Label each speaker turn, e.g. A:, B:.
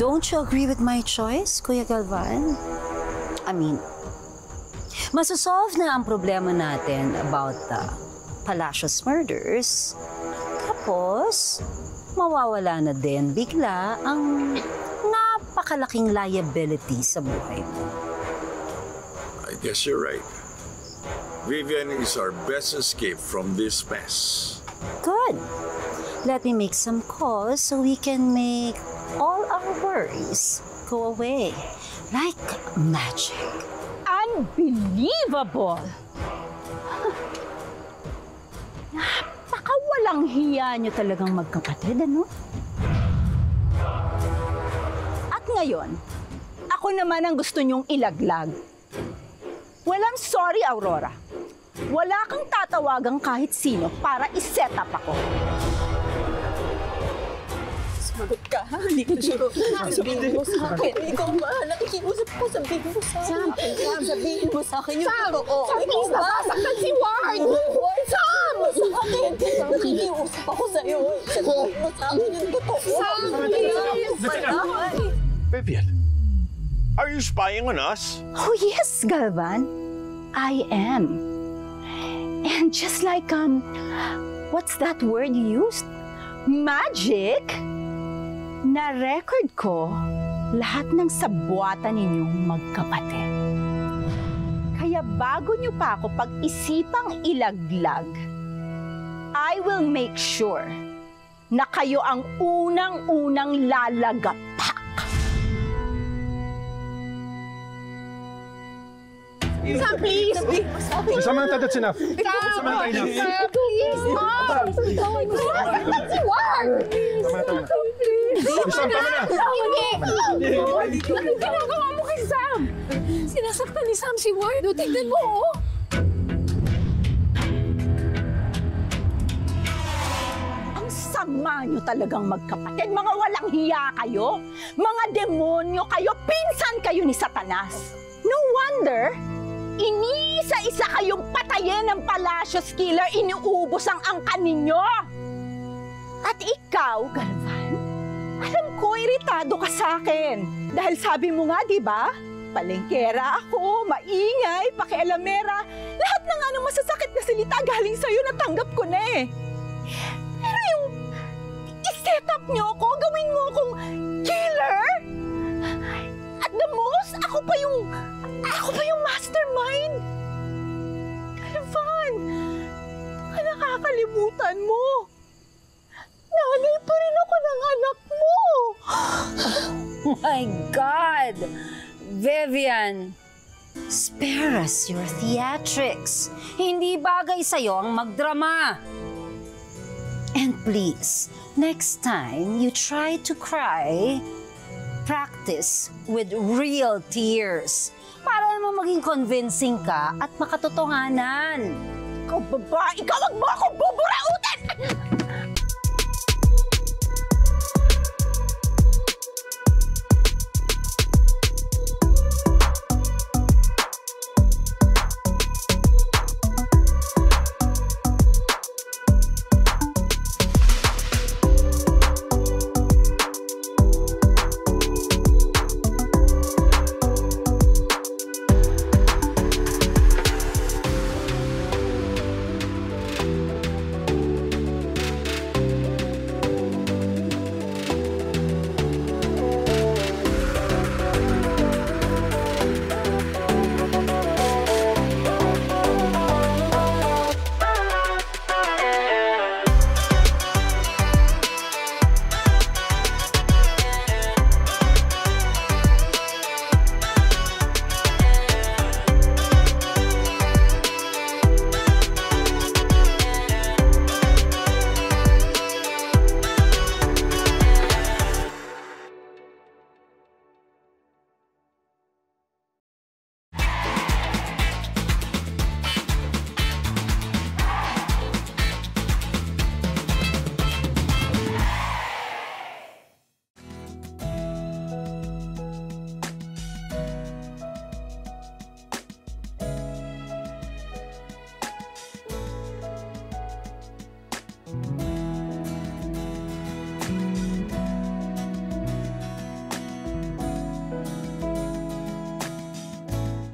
A: Don't you agree with my choice, Kuya Galvan? I mean, masosolve na ang problema natin about the Palacios murders. Tapos, mawawala na din bigla ang napakalaking liability sa buhay mo.
B: I guess you're right. Vivian is our best escape from this mess.
A: Good. Let me make some calls so we can make all our worries go away like magic.
C: Unbelievable! Napakawalang hiya niyo talagang magkapatid, ano? At ngayon, ako naman ang gusto niyong ilaglag. Walang sorry, Aurora. Wala kang tatawagang kahit sino para i-set up ako.
D: Sumagot ka, ha? Hindi ko sure. Sabihin mo sa akin. Ikaw ba? Nakikiusap ko. Sabihin mo sa akin. Sam! Sabihin mo sa akin yung totoo.
E: Sam, please, nasasaktan si Ward!
D: Sam! Sa akin. Nakikiusap ako sa'yo. Sabihin mo sa akin yung totoo.
E: Sam, please!
F: Vivian, are you spying on us?
C: Oh yes, Galvan. I am. And just like, what's that word you used? Magic? Na-record ko lahat ng sabwatan ninyong magkapatid. Kaya bago nyo pa ako pag-isipang ilaglag, I will make sure na kayo ang unang-unang lalagapak.
E: Sam, please!
F: Sama ng tadat sinaf.
E: Sam, please! Mom! Nasasaktan si Ward!
F: Sam, tama na!
E: Hindi! Anong ginagawa mo kay Sam? Sinasaktan ni Sam si Ward. O, tignan mo, oh!
C: Ang sama nyo talagang magkapatid. Mga walang hiya kayo. Mga demonyo kayo. Pinsan kayo ni Satanas. No wonder, inisa-isa kayong patayin ng Palacios Killer. Iniubos ang angkan ninyo. At ikaw, Galvan, alam ko iritado ka sa akin. Dahil sabi mo nga, di ba? Palengkera ako, maingay, pakialamera. Lahat na nga ng masasakit na salita galing sa'yo, natanggap ko na eh. Pero yung i-set up nyo ako, gawin mo akong killer? At the most, ako pa yung mastermind. Galvan, baka nakakalimutan mo. Nanay pa rin ako ng anak mo.
A: My God! Vivian, spare us your theatrics. Hindi bagay sa'yo ang magdrama. And please, next time you try to cry, practice with real tears para naman maging convincing ka at makatotohanan.
C: Ikaw, babae! Ikaw, wag mo akong buburautin!